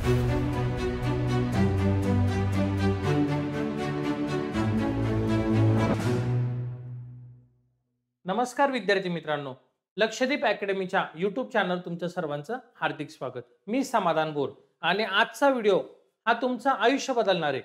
नमस्कार विद्यार्थी मित्रांनो, लक्षदीप अकॅडमीच्या यूट्यूब चॅनल तुमचं सर्वांचं हार्दिक स्वागत। मी समाधान बोर आणि आजचा व्हिडिओ हा तुमचं आयुष्य बदलणार आहे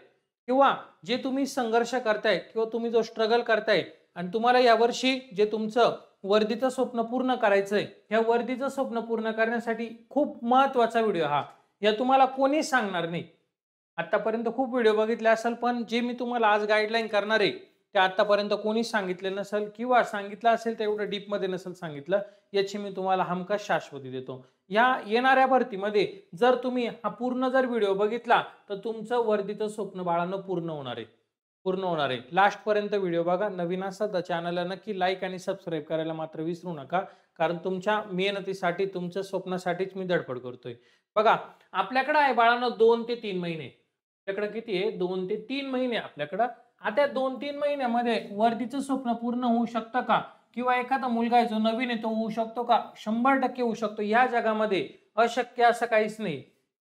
किंवा जे तुम्ही संघर्ष करताय किंवा तुम्ही जो स्ट्रगल करताय आणि तुम्हाला यावर्षी जे तुमचं वर्दीचं स्वप्न पूर्ण करायचंय, ह्या वर्दीचं स्वप्न पूर्ण करण्यासाठी खूप महत्त्वाचा व्हिडिओ हा। या तुम्हाला कोणी सांगणार नाही। आतापर्यंत खूप व्हिडिओ बघितले असेल, पण जे मी तुम्हाला आज गाईडलाईन करणार आहे ते आतापर्यंत कोणी सांगितले नसेल किंवा सांगितलं असेल तर एवढं डीप मध्ये नसेल सांगितलं, याची मी तुम्हाला हमखास शाश्वती देतो। या येणाऱ्या भरतीमध्ये जर तुम्ही हा पूर्ण जर व्हिडिओ बघितला तर तुमचं वर्दीचं स्वप्न बाळांनो पूर्ण होणार आहे। लास्ट पर्यंत व्हिडिओ बघा। नवीन असाल तर चॅनलला नक्की लाईक आणि सबस्क्राईब करायला मात्र विसरू नका, कारण तुमच्या मेहनतीसाठी तुमच्या स्वप्नासाठीच मी धडपड करतोय। बघा, आपल्याकडे आहे बाळांनो 2 ते 3 महिने। आपल्याकडे किती आहे? 2 ते 3 महिने आपल्याकडे। आता 2-3 महिन्यामध्ये वर्दीचं स्वप्न पूर्ण होऊ शकतं का? किंवा एखादा मुलगा जो नवीन आहे तो होऊ शकतो का? 100% होऊ शकतो। या जगामध्ये अशक्य असं काहीच नाही,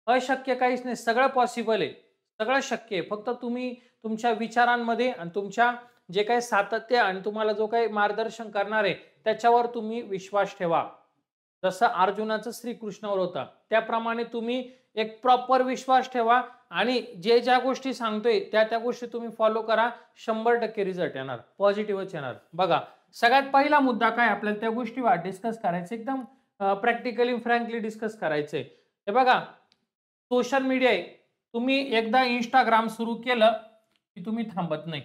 अशक्य काहीच नाही, सगळं पॉसिबल आहे, सगळं शक्य आहे। फक्त तुम्ही तुमच्या विचारांमध्ये आणि तुमच्या जे काही सातत्य आणि तुम्हाला जो काही मार्गदर्शन करणार आहे त्याच्यावर तुम्ही विश्वास ठेवा। जसं अर्जुनाचा श्रीकृष्णावर होता त्याप्रमाणे तुम्ही एक प्रॉपर विश्वास ठेवा आणि जे ज्या गोष्टी सांगतोय त्या गोष्टी तुम्ही फॉलो करा। 100% रिझल्ट येणार, पॉझिटिव्हच येणार। बघा, सगळ्यात पहिला मुद्दा काय आपल्याला त्या गोष्टीवर डिस्कस करायचं, एकदम प्रॅक्टिकली फ्रँकली डिस्कस करायचंय। हे बघा, सोशल मीडिया आहे, तुम्ही एकदा इंस्टाग्राम सुरू केलं की तुम्ही थांबत नाही।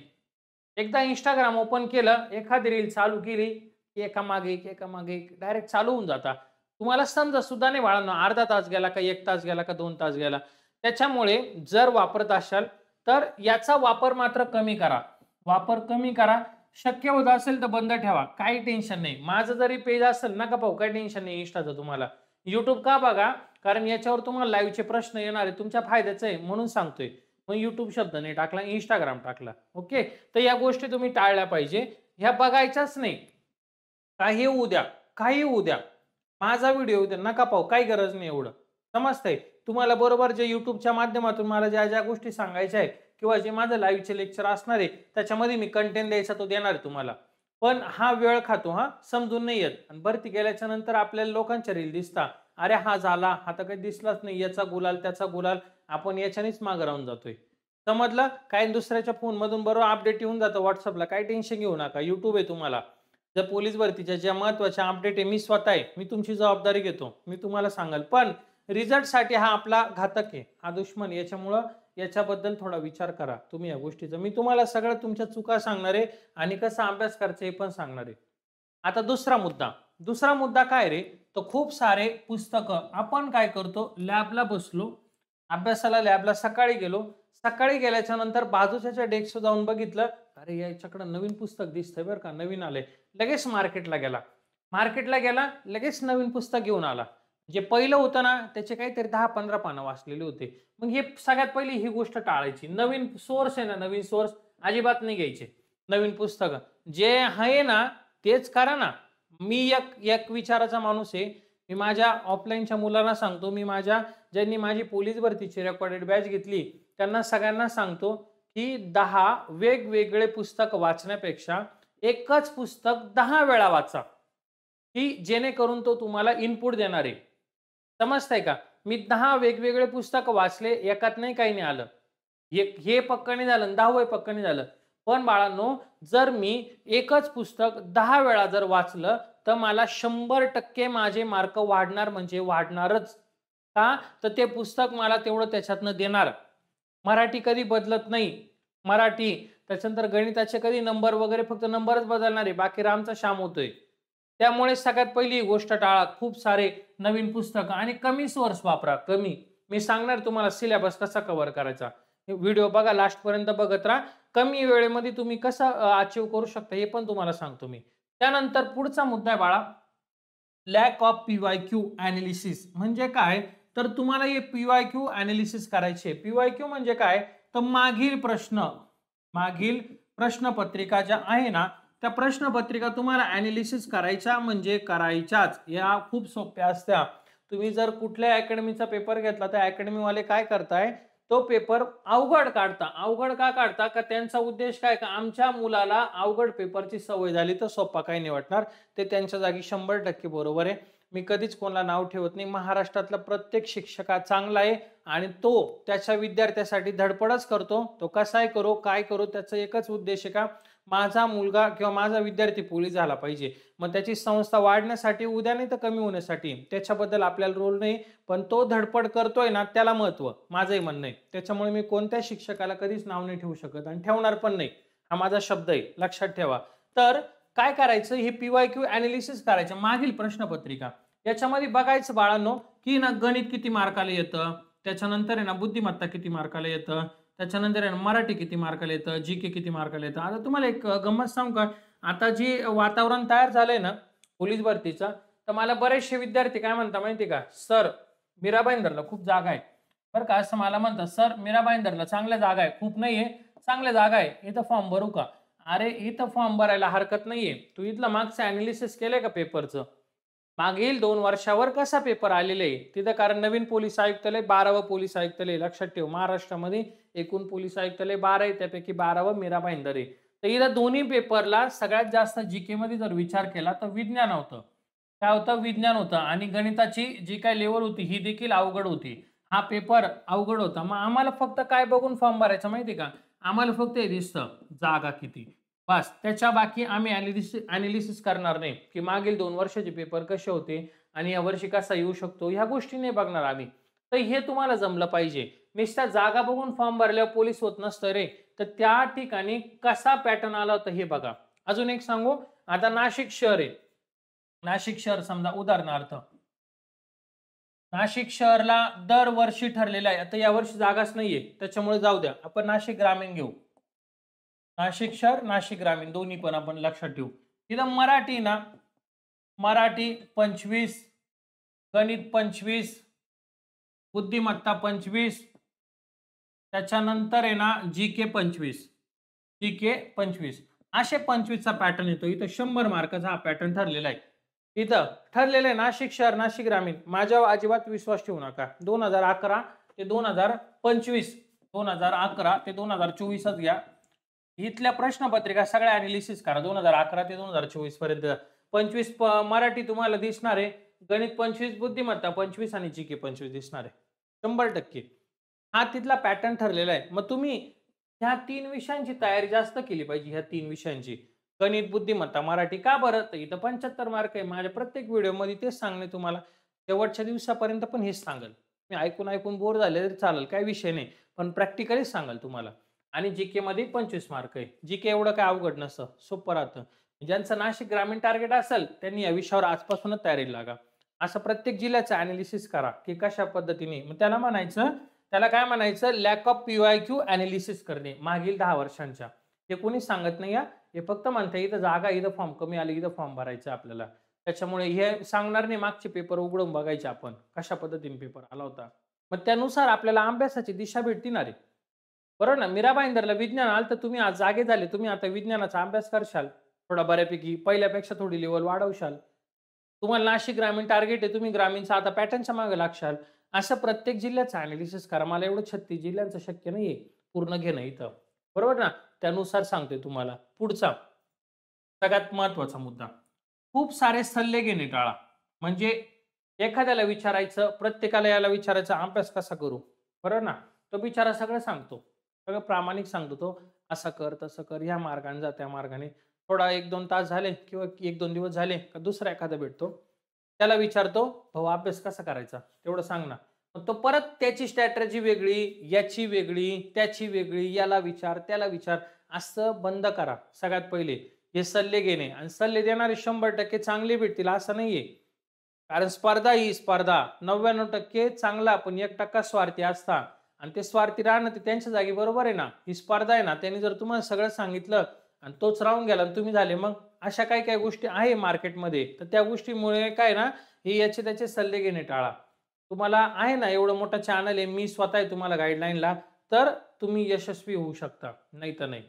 एकदा इंस्टाग्राम ओपन केलं, एखादी रील चालू केली, एका मागे एक डायरेक्ट चालू होऊन जाता। तुम्हाला समजा सुद्धा नाही बाळांनो अर्धा तास गेला का 1 तास गेला का 2 तास गेला। त्याच्यामुळे जर वापरत असाल तर याचा वापर मात्र कमी करा, वापर कमी करा। शक्य होत असेल तर बंद ठेवा, काही टेन्शन नाही। माझं जरी पेज असेल नका पाहू, काही टेन्शन नाही इंस्टाचं तुम्हाला। यूट्यूब का बघा, कारण याच्यावर तुम्हाला लाईव्हचे प्रश्न येणार आहे, तुमच्या फायद्याचं आहे म्हणून सांगतोय। मग यूट्यूब शब्द नाही टाकला, इंस्टाग्राम टाकला। ओके, तर या गोष्टी तुम्ही टाळल्या पाहिजे, ह्या बघायच्याच नाही। काही होऊ द्या, काही होऊ द्या, माझा व्हिडिओ उद्या नका पाहू, काही गरज नाही। एवढं समजतंय तुम्हाला बरोबर? जे युट्यूबच्या माध्यमातून मला ज्या ज्या गोष्टी सांगायच्या आहेत किंवा जे माझं लाईव्हचे लेक्चर असणार आहे त्याच्यामध्ये मी कंटेंट द्यायचा तो देणार आहे तुम्हाला, पण हा वेळ खातो, हा समजून नाही येत। आणि भरती केल्याच्या नंतर आपल्याला लोकांच्या रील दिसता, अरे हा झाला, हा तर काही दिसलाच नाही, याचा गुलाल त्याचा गुलाल, आपण याच्यानेच मागे राहून जातोय। समजलं? काही दुसऱ्याच्या फोन मधून बरोबर अपडेट येऊन जातं व्हॉट्सअपला, काही टेन्शन घेऊ नका, युट्यूब आहे तुम्हाला। जर पोलीस भरतीच्या ज्या महत्त्वाच्या अपडेट आहे मी स्वतः आहे, मी तुमची जबाबदारी घेतो, मी तुम्हाला सांगाल, पण रिझल्टसाठी हा आपला घातक आहे, हा दुश्मन। याच्यामुळं याच्याबद्दल थोडा विचार करा तुम्ही या गोष्टीचा। मी तुम्हाला सगळं तुमच्या चुका सांगणार आहे आणि कसा अभ्यास करायचा हे पण सांगणार आहे। आता दुसरा मुद्दा काय रे, तर खूप सारे पुस्तकं आपण काय करतो, लॅबला बसलो अभ्यासाला, लॅबला सकाळी गेलो, सकाळी गेल्याच्या नंतर बाजूच्या डेस्कवर जाऊन बघितलं, अरे याच्याकडे नवीन पुस्तक दिसतंय बरं का, नवीन आलंय, लगेच मार्केटला गेला, लगेच नवीन पुस्तक घेऊन आला। जे पहिलं होतं ना त्याचे काहीतरी 10-15 पानं वाचलेले होते। मग हे सगळ्यात पहिली ही गोष्ट टाळायची। नवीन सोर्स आहे ना, नवीन सोर्स अजिबात नाही घ्यायचे। नवीन पुस्तक जे आहे ना तेच करा ना। मी एक विचाराचा माणूस आहे। मी माझ्या ऑफलाईनच्या मुलांना सांगतो, मी माझ्या ज्यांनी माझी पोलीस भरतीची रेकॉर्डेड बॅच घेतली त्यांना सगळ्यांना सांगतो की 10 वेगवेगळे पुस्तक वाचण्यापेक्षा एकच पुस्तक 10 वेळा वाचा, की जेणेकरून तो तुम्हाला इनपुट देणार आहे। समजतंय का? मी 10 वेगवेगळे पुस्तक वाचले, एकात नाही काही नाही आलं, हे पक्क नाही झालं, 10वं पक्क नाही झालं। पण बाळांनो, जर मी एकच पुस्तक 10 वेळा जर वाचलं तर मला 100% माझे मार्क वाढणार, म्हणजे वाढणारच। का? तर ते पुस्तक मला तेवढं त्याच्यातनं देणार। मराठी कधी बदलत नाही, मराठी त्याच्यानंतर गणिताचे कधी नंबर वगैरे फक्त नंबरच बदलणार आहे, बाकी रामचा श्याम होतोय। त्यामुळे सगळ्यात पहिली गोष्ट टाळा खूप सारे नवीन पुस्तक आणि कमी सोर्स वापरा, कमी। मी सांगणार तुम्हाला सिलेबस कसा कव्हर करायचा, व्हिडिओ बघा लास्ट पर्यंत बघत राहा। कमी वेळेमध्ये तुम्ही कसं अचीव्ह करू शकता हे पण तुम्हाला सांगतो मी। त्यानंतर पुढचा मुद्दा आहे बाळा, लॅक ऑफ पीवायक्यू ॲनालिसिस। म्हणजे काय, तर तुम्हाला हे पीवायक्यू ॲनालिसिस करायचे। पीवायक्यू म्हणजे काय, तर मागील प्रश्नपत्रिका ज्या आहे ना त्या प्रश्नपत्रिका तुम्हाला ॲनालिसिस करायच्या, म्हणजे करायच्याच। या खूप सोप्या असत्या। तुम्ही जर कुठल्या अकॅडमीचा पेपर घेतला तर अकॅडमीवाले काय करताय, तो पेपर अवघड काढता. अवघड का काढता? का त्यांचा उद्देश काय? का आमच्या मुलाला अवघड पेपरची सवय झाली तर सोपा काही नाही वाटणार. ते त्यांच्या जागी 100% बरोबर आहे. मी कधीच कोणाला नाव ठेवत नाही. महाराष्ट्रातला प्रत्येक शिक्षक हा चांगला आहे आणि तो त्याच्या विद्यार्थ्यासाठी धडपडच करतो. तो कसाही करो, काय करो, त्याचा एकच उद्देश आहे का माझा मुलगा किंवा माझा विद्यार्थी पोलीस झाला पाहिजे. मग त्याची संस्था वाढण्यासाठी, उद्या नाही तर कमी होण्यासाठी, त्याच्याबद्दल आपल्याला रोल नाही. पण तो धडपड करतोय ना, त्याला महत्त्व. माझंही म्हणणं आहे. त्याच्यामुळे मी कोणत्या शिक्षकाला कधीच नाव नाही ठेवू शकत आणि ठेवणार पण नाही. हा माझा शब्द आहे, लक्षात ठेवा. तर काय करायचं, हे PYQ एनालिसिस करायचं. मागील प्रश्नपत्रिका याच्यामध्ये बघायचं बाळांनो, की ना गणित किती मार्काला येतं, त्याच्यानंतर आहे ना बुद्धिमत्ता किती मार्काला येतं, त्याच्यानंतर आहे ना मराठी किती मार्काला येतं, GK किती मार्काला येतं. आता तुम्हाला एक गंमत सांगू का, आता जे वातावरण तयार झालंय ना पोलीस भरतीचं, तर मला बरेचसे विद्यार्थी काय म्हणतात माहिती का, सर मीरा भाईंदरला खूप जागा आहे बरं का, असं मला म्हणतात, सर मीरा भाईंदरला चांगल्या जागा आहे, खूप नाहीये, चांगल्या जागा आहे, इथं फॉर्म भरू का? अरे इथं फॉर्म भरायला हरकत नाहीये. तू इथलं मागचं अनालिसिस केलंय का पेपरचं? मागील 2 वर्षावर कसा पेपर आलेला आहे तिथं, कारण नवीन पोलीस आयुक्तालय 12वं पोलीस आयुक्तालय, लक्षात ठेव. महाराष्ट्रामध्ये एकूण पोलीस आयुक्तालय 12 आहे, त्यापैकी 12वं मीरा भाईंदर आहे. तर इथं दोन्ही पेपरला सगळ्यात जास्त GK मध्ये जर विचार केला तर विज्ञान होतं. काय होतं? विज्ञान होतं. आणि गणिताची जी काही लेवल होती ही देखील अवघड होती. हा पेपर अवघड होता. मग आम्हाला फक्त काय बघून फॉर्म भरायचा माहिती आहे का? आम्हाला फक्त हे दिसतं, जागा किती, बस. त्याच्या बाकी आम्ही एनालिसिस करणार नाही, की मागील 2 वर्षाचे पेपर कसे होते आणि यावर्षी कसा येऊ शकतो, ह्या गोष्टी नाही बघणार आम्ही. तर हे तुम्हाला जमलं पाहिजे. नुसत्या जागा बघून फॉर्म भरल्यावर पोलीस होत नसतं रे. तर त्या ठिकाणी कसा पॅटर्न आला होता हे बघा. अजून एक सांगू, आता नाशिक शहर आहे. नाशिक शहर समजा उदाहरणार्थ, नाशिक शहरला दरवर्षी ठरलेलं आहे. आता यावर्षी जागाच नाहीये, त्याच्यामुळे जाऊ द्या. आपण नाशिक ग्रामीण घेऊ. नाशिक शहर, नाशिक ग्रामीण दोन्ही पण आपण लक्षात ठेवू. इथं मराठी ना, मराठी 25, गणित 25, बुद्धिमत्ता 25, त्याच्यानंतर आहे ना GK 25, GK 25, असे 25चा पॅटर्न येतो. इथं 100 मार्काचा हा पॅटर्न ठरलेला आहे. इथं ठरलेलं आहे नाशिक शहर, नाशिक ग्रामीण. माझ्यावर अजिबात विश्वास ठेवू नका. 2011 ते 2025, 2011 ते 2024च घ्या. इथल्या प्रश्नपत्रिका सगळ्या अनालिसिस करा 2011 ते 2024 पर्यंत. 25 मराठी तुम्हाला दिसणार आहे, गणित 25, बुद्धिमत्ता 25 आणि GK 25 दिसणार आहे 100%. हा तिथला पॅटर्न ठरलेला आहे. मग तुम्ही ह्या 3 विषयांची तयारी जास्त केली पाहिजे. ह्या 3 विषयांची, गणित, बुद्धिमत्ता, मराठी. का बरं? तर इथं 75 मार्क आहे. माझ्या प्रत्येक व्हिडिओमध्ये तेच सांगणे तुम्हाला. शेवटच्या दिवसापर्यंत पण हेच सांगेल. मी ऐकून बोर झाले तरी चालेल, काही विषय नाही. पण प्रॅक्टिकलीच सांगाल तुम्हाला. आणि GK मध्ये 25 मार्क आहे. GK एवढं काय अवघड नसतं, सोपं राहतं. ज्यांचं नाशिक ग्रामीण टार्गेट असेल त्यांनी या विषयावर आजपासूनच तयारीला लागा. असं प्रत्येक जिल्ह्याचं अनालिसिस करा, की कशा पद्धतीने. मग त्याला काय म्हणायचं, लॅक ऑफ PYQ एनालिसिस करणे मागील 10 वर्षांच्या. हे कोणी सांगत नाही. हे फक्त म्हणता इथं जागा, इथं फॉर्म कमी आले, इथं फॉर्म भरायचा आपल्याला. त्याच्यामुळे हे सांगणार नाही, मागचे पेपर उघडून बघायचे आपण कशा पद्धतीने पेपर आला होता. मग त्यानुसार आपल्याला अभ्यासाची दिशा भेटणार आहे. बरोबर ना. मीरा भाईंदरला विज्ञान आलं तर तुम्ही आज जागे झाले. तुम्ही आता विज्ञानाचा अभ्यास करशाल थोडा बऱ्यापैकी, पहिल्यापेक्षा थोडी लेवल वाढवशाल. तुम्हाला नाशिक ग्रामीण टार्गेट आहे, तुम्ही ग्रामीणचा आता पॅटर्नच्या मागे लागशाल. असं प्रत्येक जिल्ह्याचं अनालिसिस करा. मला एवढं 36 जिल्ह्यांचं शक्य नाहीये पूर्ण घेणं इथं, बरोबर ना. त्यानुसार सांगतोय तुम्हाला. पुढचा सगळ्यात महत्वाचा मुद्दा, खूप सारे सल्ले घेणे टाळा. म्हणजे एखाद्याला विचारायचं, प्रत्येकाला याला विचारायचं अभ्यास कसा करू, बरोबर ना. तो बिचारा सगळं सांगतो, सगळं प्रामाणिक सांगतो. तो असं कर, तसं कर, ह्या मार्गाने जा, त्या मार्गाने. थोडा 1-2 तास झाले किंवा 1-2 दिवस झाले का दुसरा एखादा भेटतो, त्याला विचारतो, भाऊ अभ्यास कसा करायचा तेवढं सांग ना. मग तो परत त्याची स्ट्रॅटेजी वेगळी, याची वेगळी, त्याची वेगळी, याला विचार, त्याला विचार. असं बंद करा सगळ्यात पहिले. हे सल्ले घेणे, आणि सल्ले देणारे 100% चांगले भेटतील असं नाहीये. कारण स्पर्धा ही स्पर्धा 99% चांगला, पण 1% स्वार्थी असता. आणि ते स्वार्थी राहणं ते त्यांच्या जागी, बरोबर आहे ना. ही स्पर्धा आहे ना, त्यांनी जर तुम्हाला सगळं सांगितलं आणि तोच राहून गेला आणि तुम्ही झाले, मग अशा काही काही गोष्टी आहे मार्केटमध्ये. तर त्या गोष्टीमुळे काय ना, हे याचे त्याचे सल्ले घेणे टाळा. तुम्हाला आहे ना एवढं मोठं चॅनल आहे, मी स्वतः आहे तुम्हाला गाईडलाईनला, तर तुम्ही यशस्वी होऊ शकता, नाही तर नाही.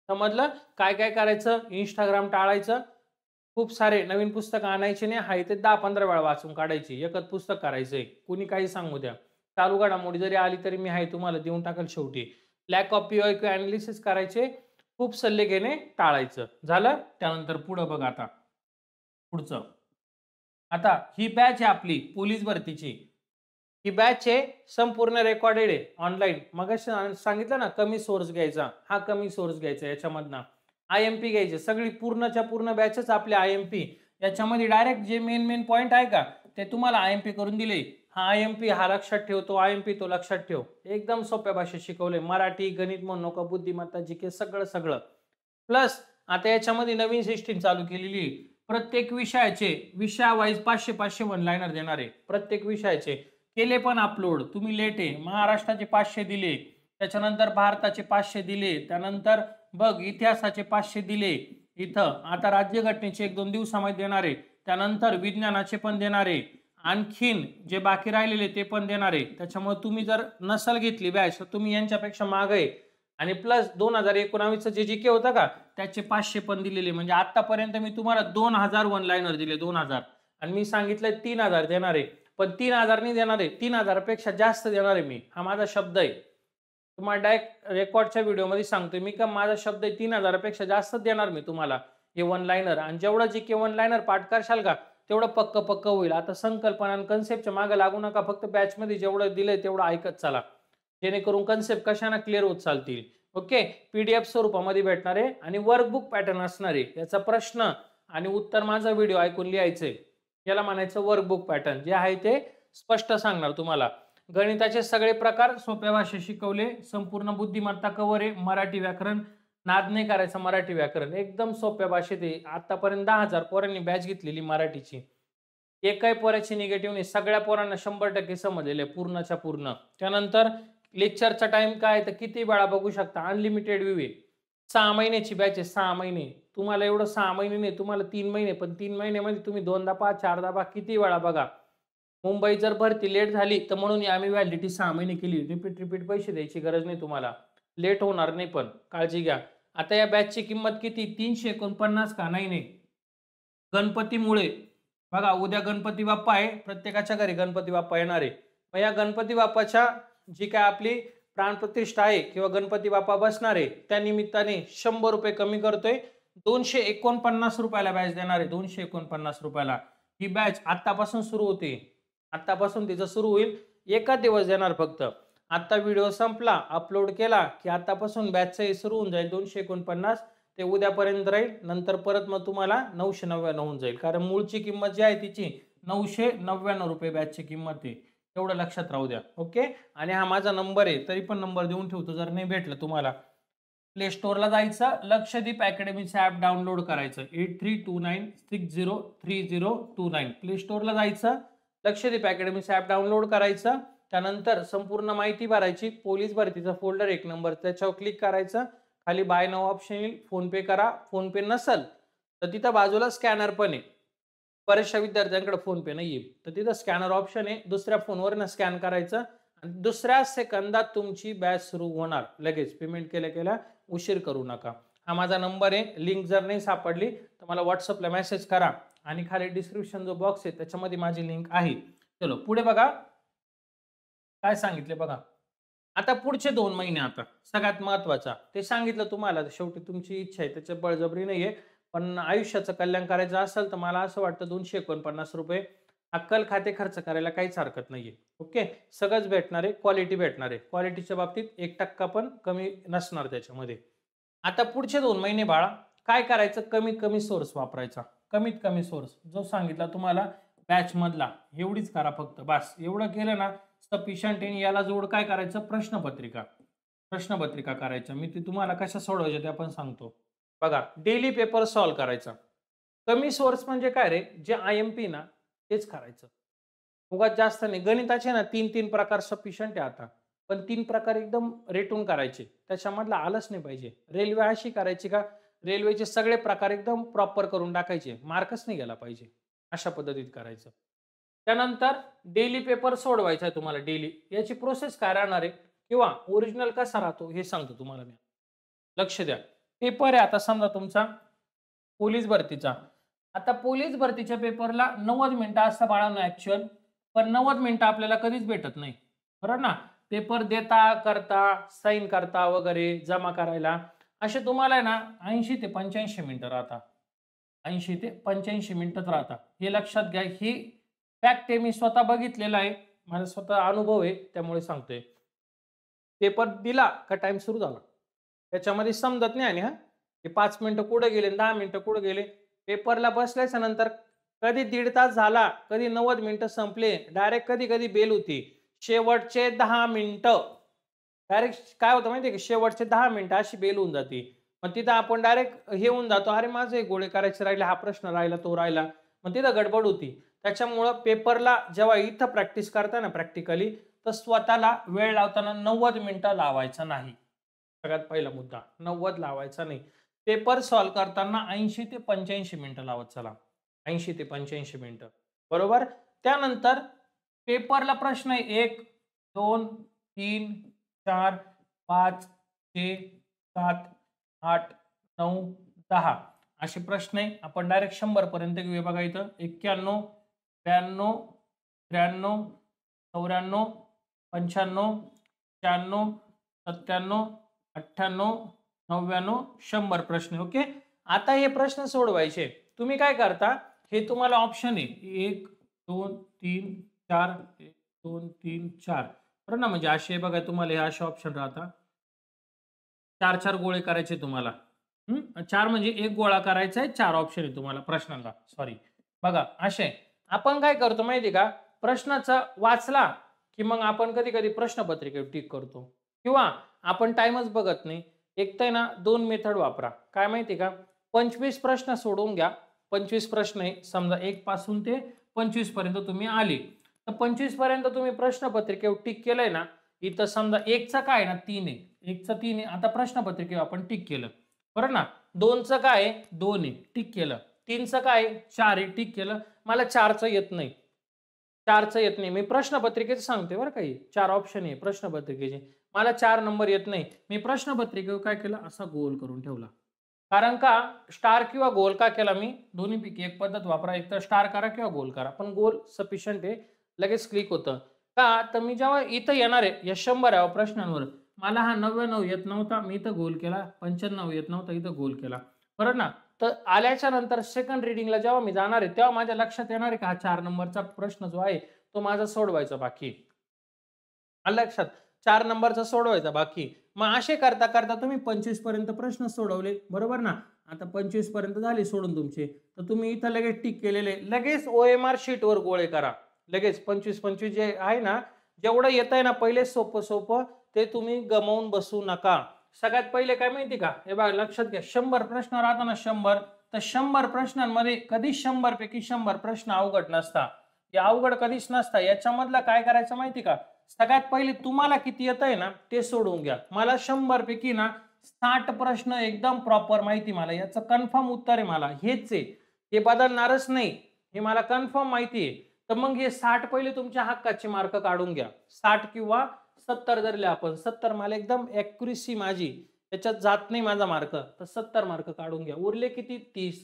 समजलं? काय काय करायचं? Instagram टाळायचं, खूप सारे नवीन पुस्तक आणायचे नाही, आहे ते 10-15 वेळा वाचून काढायची. एकच पुस्तक करायचंय. कुणी काही सांगू द्या. चालू घडामोडी जरी आली तरी मी आहे तुम्हाला देऊन टाकेल शेवटी. लॅक ऑफ पी-वाय-क्यू एनालिसिस करायचे. खूप सल्ले घेणे टाळायचं. झालं? त्यानंतर पुढं बघा आता. पुढचं. आता ही बॅच आहे आपली पोलीस भरतीची. ही बॅच आहे संपूर्ण रेकॉर्डेड आहे ऑनलाईन. मगाशी सांगितलं ना कमी सोर्स घ्यायचा. हा कमी सोर्स घ्यायचा याच्यामधनं. आय-एम-पी घ्यायचे. सगळी पूर्णच्या पूर्ण बॅचच आपली आय-एम-पी. याच्यामध्ये डायरेक्ट जे मेन पॉइंट आहे का ते तुम्हाला आय-एम-पी करून दिले. हा आय-एम-पी हा लक्षात ठेव, तो आय-एम-पी तो लक्षात ठेव. एकदम सोप्या भाषेत शिकवले. मराठी, गणित म्हणू नका, बुद्धिमत्ता, जीके सगळं. प्लस आता याच्यामध्ये नवीन सिस्टीम चालू केलेली आहे. प्रत्येक विषया वाईज 500 वन लाईनर देणार आहे. प्रत्येक विषयाचे केले पण अपलोड. तुम्ही लेट आहे. महाराष्ट्राचे 500 दिले, त्याच्यानंतर भारताचे 500 दिले, त्यानंतर बघ इतिहासाचे 500 दिले. इथं आता राज्यघटनेचे 1-2 दिवसामध्ये देणार आहे. त्यानंतर विज्ञानाचे पण देणार आहे. आणखीन जे बाकी राहिलेले ते पण देणार आहे. त्याच्यामुळे तुम्ही जर नसल घेतली बॅच तर तुम्ही यांच्यापेक्षा मागे आहे. आणि प्लस 2019चं जे जीके होतं का त्याचे 500 पण दिलेले. म्हणजे आतापर्यंत मी तुम्हाला 2000 वन लाईनर दिले. 2000 आणि मी सांगितलंय 3000 देणार आहे. पण 3000 नाही देणार आहे, 3000 पेक्षा जास्त देणार आहे मी. हा माझा शब्द आहे. तुम्हाला डायरेक्ट रेकॉर्डच्या व्हिडिओमध्ये सांगतोय मी का माझा शब्द आहे. 3000 पेक्षा जास्त देणार मी तुम्हाला हे वन लाईनर. आणि जेवढं जीके वन लाईनर पाठ करशाल का तेवढं पक्क होईल. आता संकल्पना आणि कन्सेप्टच्या मागे लागू नका. फक्त बॅचमध्ये जेवढं दिलंय तेवढं ऐकत चला, जेणेकरून कन्सेप्ट कशाने क्लिअर होत चालतील. ओके. पीडीएफ स्वरूपामध्ये भेटणार आहे आणि वर्कबुक पॅटर्न असणार आहे. याचा प्रश्न आणि उत्तर माझा व्हिडिओ ऐकून लिहायचंय. याला म्हणायचं वर्कबुक पॅटर्न. जे आहे ते स्पष्ट सांगणार तुम्हाला. गणिताचे सगळे प्रकार सोप्या भाषेत शिकवले. संपूर्ण बुद्धिमत्ता कव्हर आहे. मराठी व्याकरण नाद नाही करायचा. मराठी व्याकरण एकदम सोप्या भाषेत आहे. आतापर्यंत 10,000 पोरांनी बॅच घेतलेली मराठीची. एकाही पोराची निगेटिव्ह नाही. सगळ्या पोरांना 100% समजलेले पूर्णच्या पूर्ण. त्यानंतर लेक्चरचा टाइम काय तर किती वेळा बघू शकता. अनलिमिटेड व्ह्यू आहे. 6 महिन्याची बॅच आहे. 6 महिने. तुम्हाला एवढं 6 महिने नाही, तुम्हाला 3 महिने. पण 3 महिन्यामध्ये तुम्ही 2दा पहा, 4दा पहा, किती वेळा बघा. मुंबई जर भरती लेट झाली तर म्हणून आम्ही व्हॅलिडिटी 6 महिने केली. रिपीट पैसे द्यायची गरज नाही तुम्हाला. लेट होणार नाही पण काळजी घ्या. आता या बॅचची किंमत किती? 349 का? नाही. गणपतीमुळे बघा उद्या गणपती बाप्पा आहे. प्रत्येकाच्या घरी गणपती बाप्पा येणार आहे. मग या गणपती बाप्पाच्या जी काय आपली प्राणप्रतिष्ठा आहे किंवा गणपती बाप्पा बसणार आहे त्या निमित्ताने 100 रुपये कमी करतोय. 249 रुपयाला बॅच देणार आहे. 249 रुपयाला ही बॅच आतापासून सुरू होते. आतापासून तिचं सुरू होईल. एका दिवस देणार फक्त. आता व्हिडिओ संपला, अपलोड केला की आतापासून बॅचचं सुरू होऊन जाईल. 249 ते उद्यापर्यंत राहील. नंतर परत मग तुम्हाला 999 होऊन जाईल. कारण मूळची किंमत जी आहे तिची 999 रुपये बॅचची किंमत आहे. एवढं लक्षात राहू द्या. ओके. आणि हा माझा नंबर आहे. तरी पण नंबर देऊन ठेवतो जर नाही भेटलं तुम्हाला. प्ले स्टोअरला जायचं, लक्षदीप अकॅडमीचं ॲप डाउनलोड करायचं. 8329603029 प्ले स्टोअरला जायचं, लक्षदीप अकॅडमीचं ॲप डाउनलोड करायचं. त्यानंतर संपूर्ण माहिती भरायची. पोलीस भरतीचा फोल्डर 1 नंबर त्याच्यावर क्लिक करायचं. खाली बाय नाव ऑप्शन येईल. फोनपे करा. फोनपे नसल तर तिथं बाजूला स्कॅनर पण आहे. बऱ्याचशा विद्यार्थ्यांकडे फोनपे नाहीये तर तिथं स्कॅनर ऑप्शन आहे. दुसऱ्या फोनवरनं स्कॅन करायचं आणि दुसऱ्या सेकंदात तुमची बॅच सुरू होणार. लगेच पेमेंट केल्या उशीर करू नका. हा माझा नंबर आहे. लिंक जर नाही सापडली तर मला व्हॉट्सअपला मेसेज करा आणि खाली डिस्क्रिप्शन जो बॉक्स आहे त्याच्यामध्ये माझी लिंक आहे. चलो पुढे बघा काय सांगितले बघा. आता पुढचे 2 महिने आता सगळ्यात महत्वाचा ते सांगितलं तुम्हाला. शेवटी तुमची इच्छा आहे, त्याच्या बळजबरी नाहीये. पण आयुष्याचं कल्याण करायचं असेल तर मला असं वाटतं 249 रुपये अक्कल खाते खर्च करायला काहीच हरकत नाहीये. ओके. सगळंच भेटणार आहे. क्वालिटी भेटणार आहे. क्वालिटीच्या बाबतीत 1% पण कमी नसणार त्याच्यामध्ये. आता पुढचे 2 महिने बाळा काय करायचं? कमीत कमी सोर्स वापरायचा. कमीत कमी सोर्स जो सांगितला तुम्हाला बॅच मधला एवढीच करा फक्त. बस एवढं केलं ना सफिशियंट. आणि याला जोड काय करायचं? प्रश्नपत्रिका करायचं. मी ते तुम्हाला कशा सोडवायच्या ते आपण सांगतो. बघा डेली पेपर सॉल्व्ह करायचा. कमी सोर्स म्हणजे काय रे? जे आय-एम-पी ना तेच करायचं. उगाच जास्त नाही. गणिताचे ना 3 प्रकार सफिशियंट आहे आता. पण 3 प्रकार एकदम रेटून करायचे. त्याच्यामधला आलंच नाही पाहिजे. रेल्वे अशी करायची का रेल्वेचे सगळे प्रकार एकदम प्रॉपर करून टाकायचे. मार्कच नाही गेला पाहिजे. अशा पद्धतीत करायचं. त्यानंतर डेली पेपर सोडवायचा आहे तुम्हाला. डेली याची प्रोसेस काय राहणार आहे किंवा ओरिजिनल कसा राहतो हे सांगतो तुम्हाला मी. लक्ष द्या. पेपर आहे आता समजा तुमचा पोलीस भरतीचा. आता पोलीस भरतीच्या पेपरला 90 मिनिटं असतं बाळांनो ऍक्च्युअल, पण 90 मिनिटं आपल्याला कधीच भेटत नाही, बरोबर ना. पेपर देता करता साईन करता वगैरे जमा करायला असे तुम्हाला आहे ना 80 ते 85 मिनिटं राहतात. 80 ते 85 मिनिटच राहतात. हे लक्षात घ्या. ही फॅक्ट आहे, मी स्वतः बघितलेलं आहे. माझा स्वतः अनुभव आहे त्यामुळे सांगतोय. पेपर दिला का टाईम सुरू झाला. त्याच्यामध्ये समजत नाही आणि हां, हे 5 मिनिटं कुठे गेले, 10 मिनिटं कुठे गेले. पेपरला बसल्याच्या नंतर कधी 1.5 तास झाला, कधी 90 मिनिटं संपले. डायरेक्ट कधी-कधी बेल होती. शेवटचे 10 मिनिटं. डायरेक्ट काय होतं माहिती आहे का, शेवटचे 10 मिनिटं अशी बेल होऊन जाते. मग तिथं आपण डायरेक्ट हे होऊन जातो, "अरे माझे हे गोळे करायचे राहिले, हा प्रश्न राहिला, तो राहिला." मग तिथं गडबड होती. त्याच्यामुळं पेपरला जेव्हा इथं प्रॅक्टिस करता ना प्रॅक्टिकली, तर स्वतःला वेळ लावताना 90 मिनिटं लावायचा नाही. सगळ्यात पहिला मुद्दा 90 लावायचा नाही. पेपर सॉल्व्ह करताना 80 ते 85 मिनिटं लावत चला. 80 ते 85 मिनिटं. बरोबर? त्यानंतर पेपरला प्रश्न आहे 1, 2, 3, 4, 5, 6, 7, 8, 9, 10 असे प्रश्न आहे. आपण डायरेक्ट 100 पर्यंत घेऊया बघा इथं. 91, 92, 93, 94, 95, 96, 97, 98, 99, 100 प्रश्न आहे. ओके. आता हे प्रश्न सोडवायचे. तुम्ही काय करता, हे तुम्हाला ऑप्शन आहे 1, 2, 3, 4, 1, 2, 3, 4 बरोबर ना. म्हणजे असे बघा तुम्हाला हे असे ऑप्शन राहतात. 4-4 गोळे करायचे तुम्हाला. 4 म्हणजे 1 गोळा करायचा आहे. 4 ऑप्शन आहे तुम्हाला प्रश्नाला. सॉरी. बघा असे आहे. आपण काय करतो माहिती आहे का, प्रश्नाचा वाचला, की मग आपण कधी-कधी प्रश्नपत्रिकेवर टिक करतो किंवा आपण टाईमच बघत नाही. एक तर आहे ना 2 मेथड वापरा. काय माहिती आहे का, 25 प्रश्न सोडवून घ्या. 25 प्रश्न आहे. समजा 1 पासून ते 25 पर्यंत तुम्ही आले. तर 25 पर्यंत तुम्ही प्रश्नपत्रिकेवर टिक केलंय ना, इथं समजा 1चा काय आहे ना 3 आहे. 1चं 3 आहे. आता प्रश्नपत्रिकेवर आपण टिक केलं. बरोबर ना. 2चं काय आहे 2 आहे. टिक केलं. 3चं काय आहे 4 आहे. टिक केलं. मला 4चं येत नाही. 4चं येत नाही. मी प्रश्नपत्रिकेचं सांगतोय बरं का, 4 ऑप्शन आहे प्रश्नपत्रिकेचे. मला 4 नंबर येत नाही. मी प्रश्नपत्रिकेवर काय केलं, असा गोल करून ठेवला. कारण का स्टार किंवा गोल का केला मी? दोन्हीपैकी एक पद्धत वापरा. एक तर स्टार करा किंवा गोल करा. पण गोल सफिशियंट आहे. लगेच क्लिक होतं. का? तर मी जेव्हा इथं येणार आहे या 100 प्रश्नांवर, मला हा 99 येत नव्हता, मी इथं गोल केला. 95 येत नव्हता, इथं गोल केला. बरोबर ना? तर आल्याच्या नंतर सेकंड रीडिंगला जेव्हा मी जाणार आहे, तेव्हा माझ्या लक्षात येणार आहे का हा 4 नंबरचा प्रश्न जो आहे, तो माझा सोडवायचा बाकी आहे. आलं लक्षात? 4 नंबरचा सोडवायचा बाकी. मग असे करता-करता तुम्ही 25 पर्यंत प्रश्न सोडवले, बरोबर ना? आता 25 पर्यंत झाले सोडून तुमचे. तर तुम्ही इथं लगेच टिक केलेले. लगेच OMR शीटवर गोळे करा. लगेच 25-25 जे आहे ना, जेवढं येतंय ना पहिले सोपं-सोपं, ते तुम्ही गमावून बसू नका. सगळ्यात पहिले काय माहिती का? हे बघा लक्षात घ्या, 100 प्रश्न राहतात ना 100, तर 100 प्रश्नांमध्ये कधीच 100 पैकी 100 प्रश्न अवघड नसतात. हे अवघड कधीच नसतात. याच्यामधलं काय करायचं माहिती का? सगळ्यात पहिले तुम्हाला किती येतंय ना, ते सोडवून घ्या. मला 100 पैकी ना 60 प्रश्न एकदम प्रॉपर माहिती मला. याचं कन्फर्म उत्तर आहे मला. हेच आहे. हे बदलणारच नाही. हे मला कन्फर्म माहिती आहे. तर मग हे 60 पहिले तुमच्या हक्काचे मार्क काढून घ्या. 60 किंवा 70 धरले आपण. 70 मला एकदम ॲक्युरसी माझी त्याच्यात जात नाही माझा मार्क. तर 70 मार्क काढून घ्या. उरले किती? 30.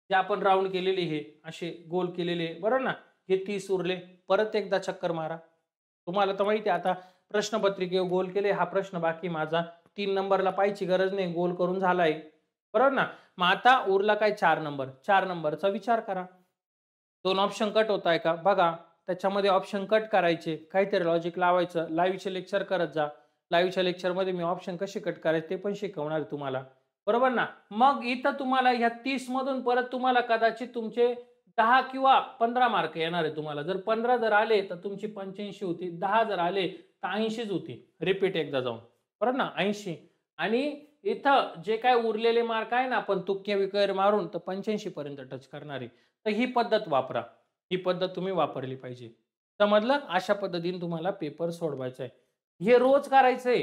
जे आपण राउंड केलेले हे असे गोल केलेले बरोबर ना? हे 30 उरले. परत एकदा चक्कर मारा. तुम्हाला तर माहिती आहे आता प्रश्नपत्रिकेवर गोल केले. हा प्रश्न बाकी माझा 3 नंबरला पाहायची गरज नाही. गोल करून झालाय. बरोबर ना? मग आता उरला काय 4 नंबर. 4 नंबरचा विचार करा. 2 ऑप्शन कट होत आहे का? बघा. त्याच्यामध्ये ऑप्शन कट करायचे. काहीतरी लॉजिक लावायचं. लाईव्हचे लेक्चर करत जा. लाईव्हच्या लेक्चरमध्ये मी ऑप्शन कसे कट करायचे ते पण शिकवणार आहे तुम्हाला. बरोबर ना? मग इथं तुम्हाला ह्या 30 मधून परत तुम्हाला कदाचित तुमचे 10 किंवा 15 मार्क येणार आहे तुम्हाला. जर 15 जर आले तर तुमची 85 होती. 10 जर आले तर 80च होती. रिपीट एकदा जाऊन. बरोबर ना? 80 आणि इथं जे काही उरलेले मार्क आहे ना आपण तुक्के विकेर मारून तर 85 पर्यंत टच करणार आहे. तर ही पद्धत वापरा. ही पद्धत तुम्ही वापरली पाहिजे. समजलं? अशा पद्धतीने तुम्हाला पेपर सोडवायचा आहे. हे रोज करायचंय.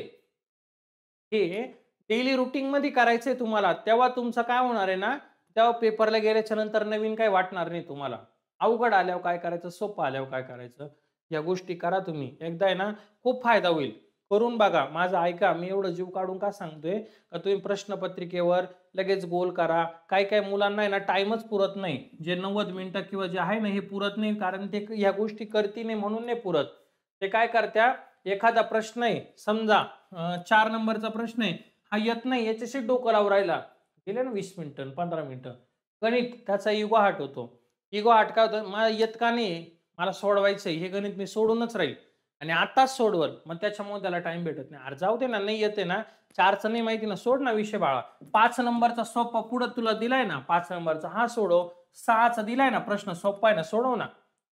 हे डेली रुटीनमध्ये करायचंय तुम्हाला. तेव्हा तुमचं काय होणार आहे ना, तेव्हा पेपरला गेल्याच्या नंतर नवीन काही वाटणार नाही तुम्हाला. अवघड आल्यावर काय करायचं, सोपं आल्यावर काय करायचं, या गोष्टी करा तुम्ही. एकदा आहे ना, खूप फायदा होईल. करून बघा. माझं ऐका. मी एवढं जीव काढून का सांगतोय, का तुम्ही प्रश्नपत्रिकेवर लगेच गोल करा. काही काही मुलांना आहे ना टाइमच पुरत नाही. जे 90 मिनिटं किंवा जे आहे ना हे पुरत नाही, कारण ते ह्या गोष्टी करती नाही म्हणून नाही पुरत. ते काय करत्या, एखादा प्रश्न आहे समजा 4 नंबरचा प्रश्न आहे, हा येत नाही याच्याशी डोकं लावून राहिला. गेले ना 20 मिनिटं 15 मिनिटं. गणित त्याचा इगो हर्ट होतो. इगो हर्ट काय होतं, मला येत का नाही, मला सोडवायचंय हे गणित मी सोडूनच राहील आणि आताच सोडवल, मग त्याच्यामुळे त्याला टाइम भेटत नाही. अरे जाऊ दे ना, नाही येते ना, 4चं नाही माहिती ना, सोड ना विषय बाळा. 5 नंबरचा सोपा पुढं तुला दिलाय ना, 5 नंबरचा हा सोडव. 6चा दिलाय ना प्रश्न, सोपा आहे ना, सोडव ना.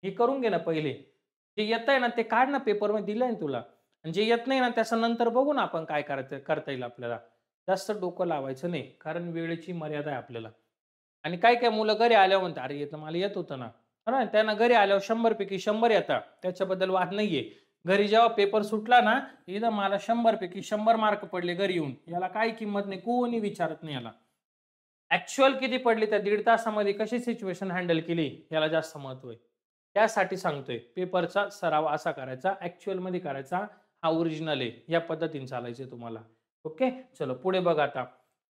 हे करून घे ना पहिले. जे येत आहे ना ते काढ ना, पेपरमध्ये दिलंय ना तुला. आणि जे येत नाही ना त्याचं नंतर बघू ना आपण काय करायचं करता येईल आपल्याला. जास्त डोकं लावायचं नाही, कारण वेळेची मर्यादा आहे आपल्याला. आणि काय काय मुलं घरी आल्यावर म्हणतात, अरे येतं मला येत होतं ना. है ना, त्यांना घरी आल्यावर 100 पैकी 100 येतात, त्याच्याबद्दल वाद नाहीये. घरी जेव्हा पेपर सुटला ना, इथं मला 100 पैकी 100 मार्क पडले घरी येऊन, याला काही किंमत नाही, कोणी विचारत नाही याला. ऍक्च्युअल किती पडली त्या 1.5 तासामध्ये, कशी सिच्युएशन हँडल केली, याला जास्त महत्व आहे. त्यासाठी सांगतोय पेपरचा सराव असा करायचा, ऍक्च्युअल मध्ये करायचा. हा ओरिजिनल आहे, या पद्धतीने चालायचे तुम्हाला. ओके, चलो पुढे बघा आता.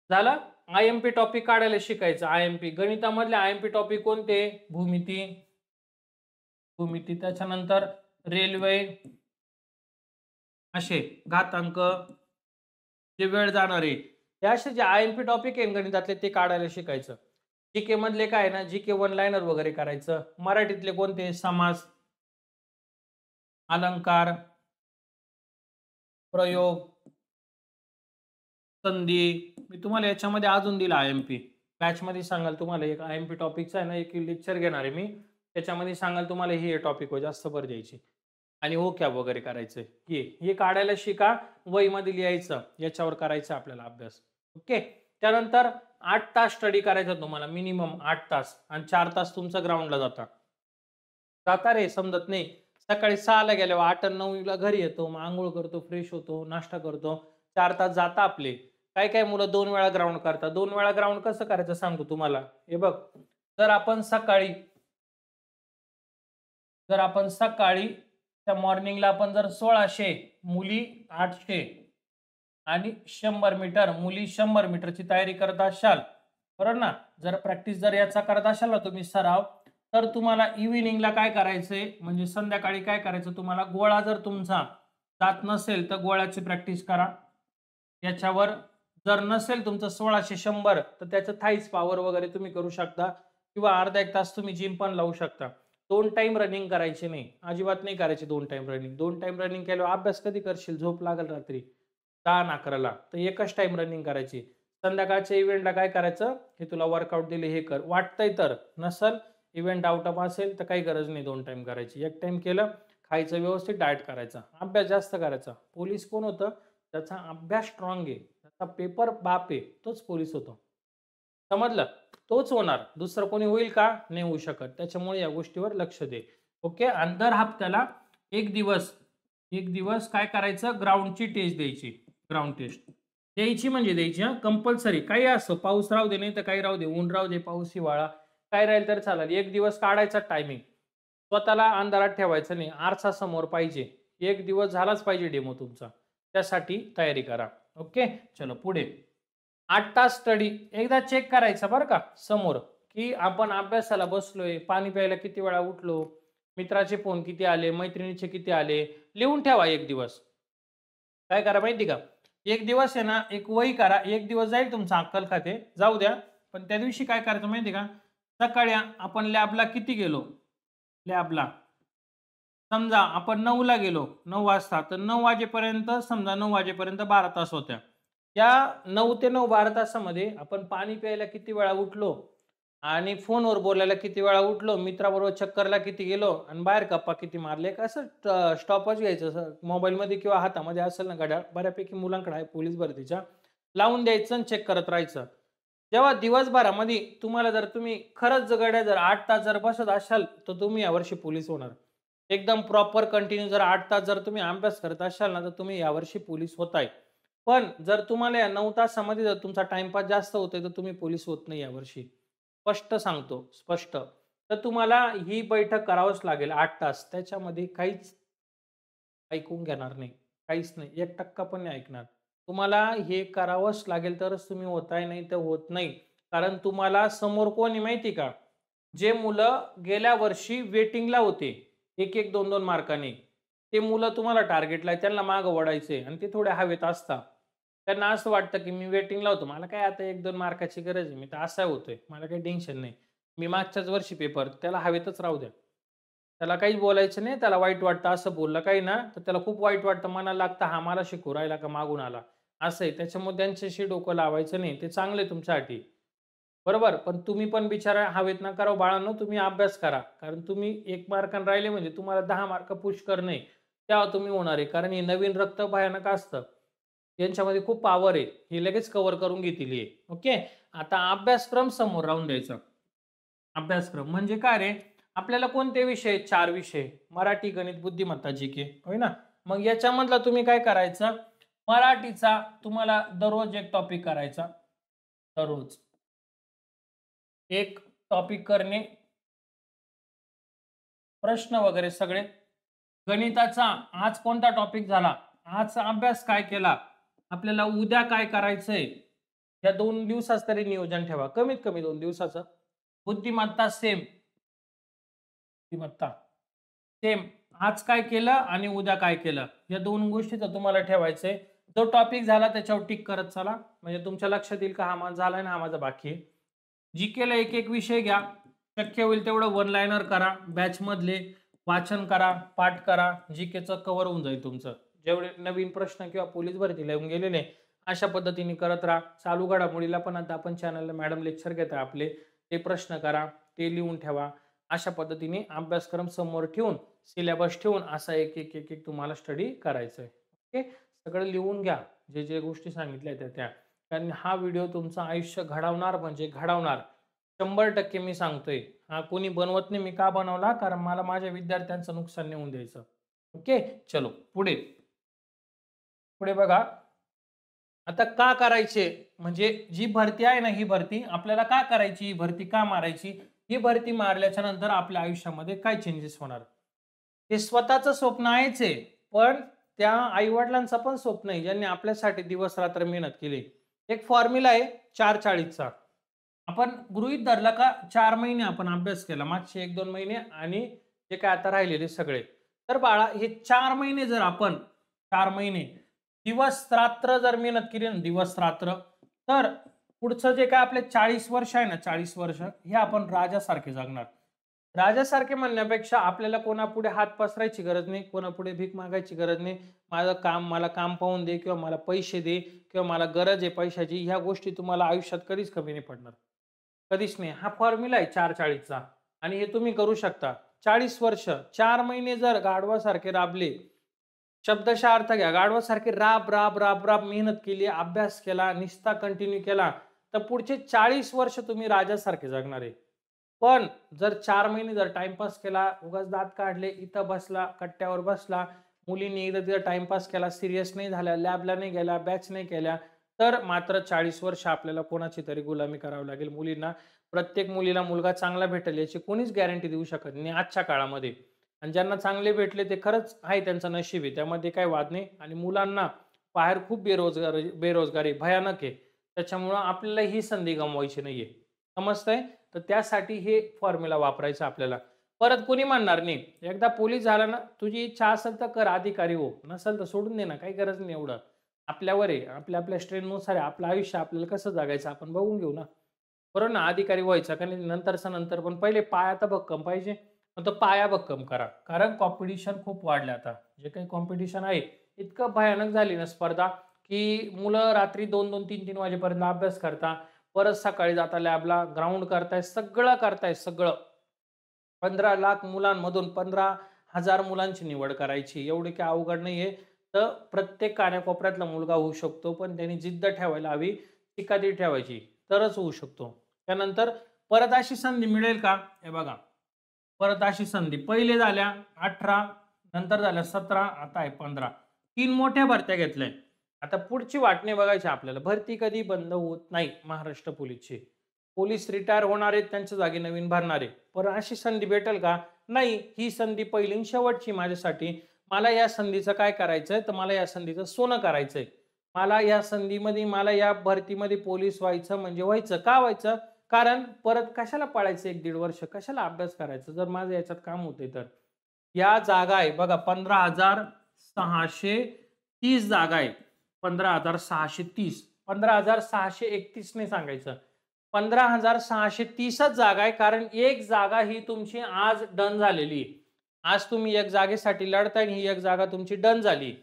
झालं. आयएमपी टॉपिक काढायला शिकायचं. आयएमपी गणितामधले आयएमपी टॉपिक कोणते? भूमिती, त्याच्यानंतर रेल्वे, असे घातांक, जे वेळ जाणारे, हे असे जे आयएमपी टॉपिक आहे गणितातले ते काढायला शिकायचं. जीके मधले काय ना, जीके वन लाईनर वगैरे करायचं. मराठीतले कोणते? समास, अलंकार, प्रयोग, संधी. मी तुम्हाला याच्यामध्ये अजून दिला आयएमपी. बॅच मध्ये सांगाल तुम्हाला, एक आयएमपी टॉपिकचा आहे ना, एक लेक्चर घेणार आहे मी, त्याच्यामध्ये सांगाल तुम्हाला हे टॉपिक जास्त भर द्यायची आणि हो क्या वगैरे करायचंय. हे काढायला शिका, वहीमध्ये लिहायचं, याच्यावर करायचं आपल्याला अभ्यास. ओके. त्यानंतर 8 तास स्टडी करायचा तुम्हाला, मिनिमम 8 तास, आणि 4 तास तुमचं ग्राउंडला जाता रे, समजत नाही. सकाळी 6ला गेल्यावर 8 आणि 9ला घरी येतो, मग आंघोळ करतो, फ्रेश होतो, नाश्ता करतो, 4 तास जाता आपले. काय काय मुलं 2 वेळा ग्राउंड करतात. 2 वेळा ग्राउंड कसं करायचं सांगतो तुम्हाला. हे बघ, जर आपण सकाळी त्या मॉर्निंगला आपण जर 1600, मुली 800 आणि 100 मीटर, मुली 100 मीटरची तयारी करत असाल, बरोबर ना, जर प्रॅक्टिस जर याचा करत असाल ना तुम्ही सराव, तर तुम्हाला इव्हिनिंगला काय करायचंय, म्हणजे संध्याकाळी काय करायचं तुम्हाला, गोळा जर तुमचा जात नसेल तर गोळ्याची प्रॅक्टिस करा. याच्यावर जर नसेल तुमचं 1600-100, तर त्याचं थाईज पॉवर वगैरे तुम्ही करू शकता, किंवा अर्धा 1 तास तुम्ही जिम पण लावू शकता. 2 टाइम रनिंग करायची नाही, अजिबात नाही करायची 2 टाइम रनिंग. 2 टाइम रनिंग केल्यावर अभ्यास कधी करशील, झोप लागेल रात्री 10-11ला. तर एकच टाइम रनिंग करायची. संध्याकाळच्या इव्हेंटला काय करायचं, हे तुला वर्कआउट दिले हे कर, वाटतंय तर. नसल, इव्हेंट आउट ऑफ असेल तर काही गरज नाही 2 टाइम करायची. 1 टाइम केलं, खायचं व्यवस्थित, डाएट करायचा, अभ्यास जास्त करायचा. पोलीस कोण होतं, त्याचा अभ्यास स्ट्रॉंग आहे, त्याचा पेपर बाप आहे, तोच पोलीस होतो. समजलं? तोच होणार, दुसरं कोणी होईल का? नाही होऊ शकत. त्याच्यामुळे या गोष्टीवर लक्ष दे. ओके. आणि दर हप्त्याला एक दिवस काय करायचं, ग्राउंडची टेस्ट द्यायची. ग्राउंड टेस्ट द्यायची म्हणजे द्यायची, हा कंपल्सरी. काही असो, पाऊस राहू दे, नाही तर काही राहू दे, ऊन राहू दे, पाऊस हिवाळा काय राहील तर चालेल, एक दिवस काढायचा टायमिंग. स्वतःला अंधारात ठेवायचं नाही, आरसा समोर पाहिजे. एक दिवस झालाच पाहिजे डेमो तुमचा, त्यासाठी तयारी करा. ओके, चलो पुढे. 8 तास स्टडी एकदा चेक करायचा बरं का समोर, की आपण अभ्यासाला बसलोय, पाणी प्यायला किती वेळा उठलो, मित्राचे फोन किती आले, मैत्रिणीचे किती आले, लिहून ठेवा एक दिवस. काय करा माहिती का, एक दिवस आहे ना, एक वही करा. एक दिवस जाईल तुमचा अक्कल खाते, जाऊ द्या, पण त्या दिवशी काय करायचं माहिती का, सकाळी आपण लॅबला किती गेलो, लॅबला समजा आपण 9ला गेलो, 9 वाजता, तर 9 वाजेपर्यंत, समजा 9 वाजेपर्यंत 12 तास होत्या. त्या 9 ते 9 12 तासामध्ये आपण पाणी प्यायला किती वेळा उठलो, आणि फोनवर बोलायला किती वेळा उठलो, मित्राबरोबर चक्करला किती गेलो, आणि बाहेर गप्पा किती मारले, कसं स्टॉपच घ्यायचं मोबाईलमध्ये किंवा हातामध्ये असेल ना घड्याळ, बऱ्यापैकी मुलांकडे आहे पोलीस भरतीच्या, लावून द्यायचं आणि चेक करत राहायचं. जेव्हा दिवसभरामध्ये तुम्हाला, जर तुम्ही खरंच घड्याळ जर 8 तास जर बसत असाल, तर तुम्ही यावर्षी पोलीस होणार. एकदम प्रॉपर कंटिन्यू जर 8 तास जर तुम्ही अभ्यास करत असाल ना, तर तुम्ही यावर्षी पोलीस होताय. पण जर तुम्हाला या 9 तासामध्ये जर तुमचा टाइमपास जास्त होतोय, तर तुम्ही पोलीस होत नाही यावर्षी. स्पष्ट सांगतो, स्पष्ट. तर तुम्हाला ही बैठक करावंच लागेल 8 तास. त्याच्यामध्ये काहीच ऐकून घेणार नाही, काहीच नाही, 1% पण नाही ऐकणार. तुम्हाला हे करावंच लागेल तरच तुम्ही होताय, नाही तर होत नाही. कारण तुम्हाला समोर कोण आहे माहिती का? जे मुलं गेल्या वर्षी वेटिंगला होते, 1-1, 2-2 मार्काने, ते मुलं तुम्हाला टार्गेटला आहे, त्यांना मागं ओढायचंय आणि ते थोडे हवेत असतात. त्यांना असं वाटतं, की मी वेटिंगला होतो. मला काय आता 1-2 मार्काची गरज आहे. मी तर असा होतोय. मला काही टेन्शन नाही. मी मागच्याच वर्षी पेपर त्याला हवेतच राहू द्या. त्याला काहीच बोलायचं नाही. त्याला वाईट वाटतं असं बोललं काही ना, तर त्याला खूप वाईट वाटतं. मनाला लागतं, हा मला शिकवू राहिला का मागून आला. असं आहे. त्याच्यामुळे त्यांच्याशी डोकं लावायचं नाही. ते चांगलं आहे तुमच्यासाठी. बरोबर. पण तुम्ही पण बिचारा हवेत नका राहू बाळांनो. तुम्ही अभ्यास करा. कारण तुम्ही 1 मार्काने राहिले म्हणजे तुम्हाला 10 मार्क पुश करणे, तेव्हा तुम्ही होणार आहे. कारण हे नवीन रक्त भयानक असतं. यांच्यामध्ये खूप पॉवर आहे. हे लगेच कव्हर करून घेतील हे. ओके. आता अभ्यासक्रम समोर राहून द्यायचा. अभ्यासक्रम म्हणजे काय रे? आपल्याला कोणते विषय आहेत? 4 विषय. मराठी, गणित, बुद्धिमत्ता, जी-के. होय ना? मग याच्यामधला तुम्ही काय करायचं? मराठीचा तुम्हाला दररोज एक टॉपिक करायचा. दररोज. एक टॉपिक करणे, प्रश्न वगैरे सगळे. गणिताचा आज कोणता टॉपिक झाला? आजचा अभ्यास काय केला? आपल्याला उद्या काय करायचंय? या 2 दिवसाचं तरी नियोजन ठेवा. कमीत कमी 2 दिवसाचं. बुद्धिमत्ता सेम. बुद्धिमत्ता सेम. आज काय केलं आणि उद्या काय केलं? या 2 गोष्टीचं तुम्हाला ठेवायचंय. जो टॉपिक झाला त्याच्यावर टिक करत चला. म्हणजे तुमच्या लक्षात येईल का हा माझा झालाय ना हा माझा बाकी आहे. जी-केला एक-एक विषय घ्या. शक्य होईल तेवढं वन लाइनर करा. बॅचमधले वाचन करा, पाठ करा. जी-केचं कव्हर होऊन जाईल तुमचं. जेवढे नवीन प्रश्न किंवा पोलीस भरतीला येऊन गेलेले, अशा पद्धतीने करत राहा. चालू घडामोडीला पण आता आपण चॅनलला मॅडम लेक्चर घेताय आपले. ते प्रश्न करा, ते लिहून ठेवा. अशा पद्धतीने अभ्यासक्रम समोर ठेवून, सिलेबस ठेवून असा एक तुम्हाला स्टडी करायचा आहे. ओके. सगळं लिहून घ्या. जे गोष्टी सांगितल्या त्या. कारण हा व्हिडिओ तुमचं आयुष्य घडवणार म्हणजे घडवणार. 100% मी सांगतोय. हा कोणी बनवत नाही. मी का बनवला? कारण मला माझ्या विद्यार्थ्यांचं नुकसान नाही होऊन द्यायचं. ओके. चलो पुढे. पुढे बघा. आता का करायचे? म्हणजे जी भरती आहे ना, ही भरती आपल्याला का करायची? ही भरती का मारायची? ही भरती मारल्याच्या नंतर आपल्या आयुष्यामध्ये काय चेंजेस होणार? हे स्वतःचं स्वप्न आहेच आहे. पण त्या आई-वडिलांचं पण स्वप्न आहे, ज्यांनी आपल्यासाठी दिवस-रात्र मेहनत केली. एक फॉर्म्युला आहे 4-40 चा. आपण गृहीत धरलं का 4 महिने आपण अभ्यास केला. मागचे 1-2 महिने आणि जे काय आता राहिलेले सगळे. तर बाळा हे 4 महिने जर आपण 4 महिने दिवस-रात्र जर मेहनत केली ना दिवस-रात्र, तर पुढचं जे काय आपले 40 वर्ष आहे ना, 40 वर्ष हे आपण राजासारखे जगणार. राजासारखे म्हणण्यापेक्षा आपल्याला कोणापुढे हात पसरायची गरज नाही, कोणापुढे भीक मागायची गरज नाही. माझं काम मला काम पाहून दे किंवा मला पैसे दे किंवा मला गरज आहे पैशाची, ह्या गोष्टी तुम्हाला आयुष्यात कधीच कमी नाही पडणार. कधीच नाही. हा फॉर्म्युला आहे 4-40 चा आणि हे तुम्ही करू शकता. 40 वर्ष 4 महिने जर गाढवासारखे राबले, शब्दशः अर्थ घ्या. गाढवासारखे राब, राब, राब, राब मेहनत केली, अभ्यास केला, निस्ता कंटिन्यू केला, तर पुढचे 40 वर्ष तुम्ही राजासारखे जगणार आहे. पण जर 4 महिने जर टाईमपास केला, उगाच दात काढले, इथं बसला, कट्ट्यावर बसला, मुलींनी इथं तिथं टाईमपास केला, सीरियस नाही झाल्या, लॅबला नाही गेल्या, बॅच नाही केल्या, तर मात्र 40 वर्ष आपल्याला कोणाची तरी गुलामी करावी लागेल. मुलींना प्रत्येक मुलीला मुलगा चांगला भेटेल याची कोणीच गॅरंटी देऊ शकत नाही आजच्या काळामध्ये. आणि ज्यांना चांगले भेटले ते खरंच आहे त्यांचं नशीब आहे. त्यामध्ये काही वाद नाही. आणि मुलांना बाहेर खूप बेरोजगारी भयानक आहे. त्याच्यामुळं आपल्याला ही संधी गमवायची नाहीये. समजतंय? तर त्यासाठी हे फॉर्म्युला वापरायचा आपल्याला. परत कोणी म्हणणार नाही. एकदा पोलीस झाला ना, तुझी इच्छा असेल तर कर अधिकारी हो. नसेल तर सोडून दे ना. काही गरज नाही एवढं. आपल्यावर आहे. आपल्या स्ट्रेंथनुसार आहे. आपलं आयुष्य आपल्याला कसं जगायचं आपण बघून घेऊ ना. बरोबर ना? अधिकारी व्हायचं का नाही नंतरचं नंतर. पण पहिले पाया तर भक्कम पाहिजे. मग तो पाया भक्कम करा. कारण कॉम्पिटिशन खूप वाढलं आता. जे काही कॉम्पिटिशन आहे, इतकं भयानक झाली ना स्पर्धा, की मुलं रात्री 2-2, 3-3 वाजेपर्यंत अभ्यास करता. परत सकाळी जाता लॅबला, ग्राउंड करताय, सगळं करताय सगळं. 15 लाख मुलांमधून 15,000 मुलांची निवड करायची. एवढी काही अवघड नाहीये. तर प्रत्येक कानाकोपऱ्यातला मुलगा होऊ शकतो. पण त्यांनी जिद्द ठेवायला हवी, चिकाटी ठेवायची, तरच होऊ शकतो. त्यानंतर परत अशी संधी मिळेल का? हे बघा. परत अशी संधी. पहिले झाल्या 18, नंतर झाल्या 17, आता आहे 15. 3 मोठ्या भरत्या घेतल्या. आता पुढची वाटणी बघायची आपल्याला. भरती कधी बंद होत नाही महाराष्ट्र पोलीसची. पोलीस रिटायर होणार आहेत, त्यांच्या जागी नवीन भरणारे. पण अशी संधी भेटेल का? नाही. ही संधी पहिली आणि शेवटची माझ्यासाठी. मला या संधीचं काय करायचंय? तर मला या संधीचं सोनं करायचंय. मला या संधीमध्ये मला या भरतीमध्ये पोलीस व्हायचं म्हणजे व्हायचं. का व्हायचं? कारण परत कशाला पळायचं 1-1.5 वर्ष? कशाला अभ्यास करायचं? जर माझं याच्यात काम होते तर. या जागा आहे बघा 15,630 जागा आहे. 15,630 15,631 नाही सांगायचं. 15,630च जागा आहे, कारण एक जागा ही तुमची आज डन झालेली आहे. आज तुम्ही एक जागेसाठी लढताय आणि ही एक जागा तुमची डन झाली.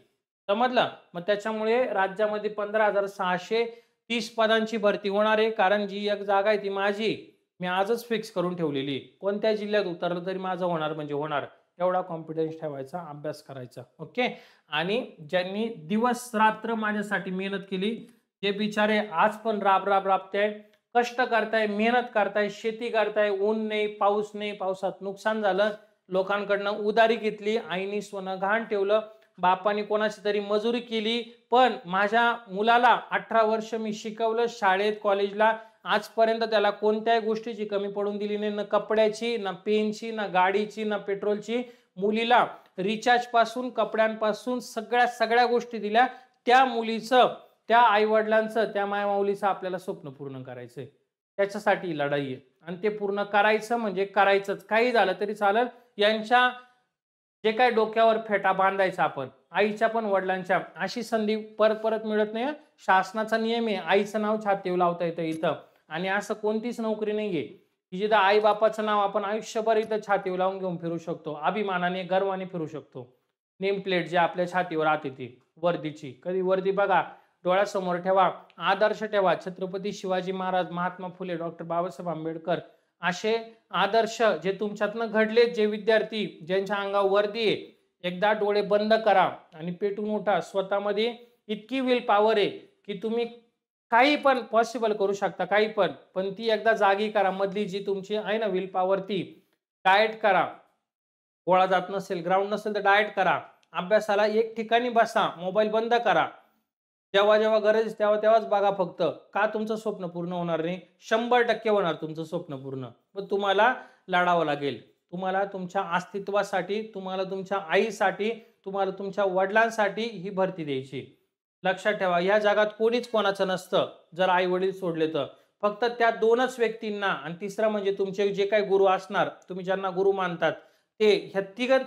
समजलं? मग त्याच्यामुळे राज्यामध्ये 15,630 पदांची भरती होणार आहे, कारण जी एक जागा आहे ती माझी. मी आजच फिक्स करून ठेवलेली आहे. कोणत्या जिल्ह्यात उतरलं तरी माझं होणार म्हणजे होणार. एवढा कॉन्फिडन्स ठेवायचा, अभ्यास करायचा. ओके. आणि ज्यांनी दिवस रात्र माझ्यासाठी मेहनत केली, जे बिचारे आज पण राबताय, कष्ट करताय, मेहनत करताय, शेती करताय, ऊन नाही, पाऊस नाही, पावसात नुकसान झालं, लोकांकडनं उधारी घेतली, आईनी सोनं गहाण ठेवलं, बापाने कोणाची तरी मजुरी केली, पण माझ्या मुलाला 18 वर्ष मी शिकवलं शाळेत, कॉलेजला. आजपर्यंत त्याला कोणत्याही गोष्टीची कमी पडून दिली नाही, ना कपड्याची, ना पेनची, ना गाडीची, ना पेट्रोलची. मुलीला रिचार्ज पासून, कपड्यांपासून सगळ्या गोष्टी दिल्या. त्या मुलीचं, त्या आईवडिलांचं, त्या मायमाऊलीचं आपल्याला स्वप्न पूर्ण करायचंय. त्याच्यासाठी ही लढाई आहे आणि ते पूर्ण करायचं म्हणजे करायचंच. काही झालं तरी चालेल. यांच्या जे काही डोक्यावर फेटा बांधायचा आपण, आईच्या पण वडिलांच्या. अशी संधी परत परत मिळत नाही. शासनाचा नियम आहे, आईचं नाव छातीवर लावता येतं इथं. आणि असं कोणतीच नोकरी नाहीये की जिथं आई बापाचं नाव आपण आयुष्यभर इथं छातीवर लावून घेऊन फिरू शकतो, अभिमानाने गर्वाने फिरू शकतो. नेम प्लेट जी आपल्या छातीवर राहते ती वर्दीची, कधी वर्दी बघा, डोळ्यासमोर ठेवा, आदर्श ठेवा. छत्रपती शिवाजी महाराज, महात्मा फुले, डॉक्टर बाबासाहेब आंबेडकर असे आदर्श जे तुमच्यातनं घडले, जे विद्यार्थी ज्यांच्या अंगावर वर्दी आहे, एकदा डोळे बंद करा आणि पेटून उठा. स्वतःमध्ये इतकी विल पॉवर आहे की तुम्ही काही पण पॉसिबल करू शकता, काही पण ती एकदा जागी करा. मधली जी तुमची आहे ना विल पॉवर, ती डाएट करा. गोळा जात नसेल, ग्राउंड नसेल तर डाएट करा. अभ्यासाला एक ठिकाणी बसा, मोबाईल बंद करा. जेव्हा जेव्हा गरज तेव्हाच बघा फक्त. का तुमचं स्वप्न पूर्ण होणार नाही? 100% होणार तुमचं स्वप्न पूर्ण. पण तुम्हाला लढावं लागेल. तुम्हाला तुमच्या अस्तित्वासाठी, तुम्हाला तुमच्या आईसाठी, तुम्हाला तुमच्या वडिलांसाठी ही भरती द्यायची. लक्षात ठेवा, या जगात कोणीच कोणाचं नसतं जर आई वडील सोडले तर. फक्त त्या 2च व्यक्तींना, आणि तिसरा म्हणजे तुमचे जे काही गुरु असणार, तुम्ही ज्यांना गुरु मानतात, ते ह्या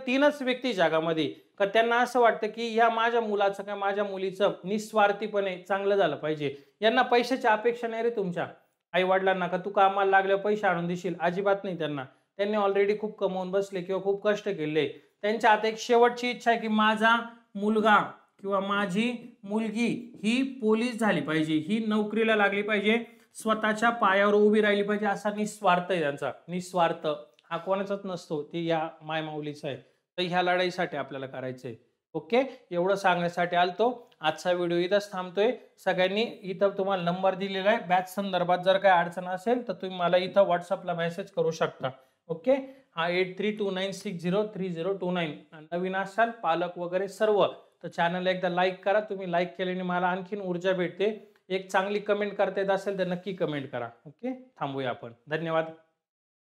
3च व्यक्ती जगामध्ये. का त्यांना असं वाटतं की ह्या माझ्या मुलाचं काय माझ्या मुलीचं निस्वार्थीपणे चांगलं झालं पाहिजे. यांना पैशाची अपेक्षा नाही रे तुमच्या आई वडिलांना, का तू कामाला लागल्यावर पैसे आणून देशील, अजिबात नाही त्यांना. त्यांनी ऑलरेडी खूप कमवून बसले किंवा खूप कष्ट केले. त्यांच्या आता एक शेवटची इच्छा आहे की माझा मुलगा किंवा माझी मुलगी ही पोलीस झाली पाहिजे, ही नोकरीला लागली पाहिजे, स्वतःच्या पायावर उभी राहिली पाहिजे. असा निस्वार्थ आहे त्यांचा. निस्वार्थ हा कोणाचाच नसतो, ते या मायमाऊलीचा आहे. तर ह्या लढाईसाठी आपल्याला करायचंय. ओके. एवढं सांगण्यासाठी आलतो. आजचा व्हिडिओ इथंच थांबतोय. सगळ्यांनी इथं तुम्हाला नंबर दिलेला आहे. बॅच संदर्भात जर काही अडचण असेल तर तुम्ही मला इथं व्हॉट्सअपला मेसेज करू शकता. ओके. हा 8329603029. नवीन असाल, पालक वगैरे सर्व, तर चॅनल एकदा लाईक करा. तुम्ही लाईक केल्याने मला आणखीन ऊर्जा भेटते. एक चांगली कमेंट करता येत असेल तर नक्की कमेंट करा. ओके. थांबूया आपण. धन्यवाद.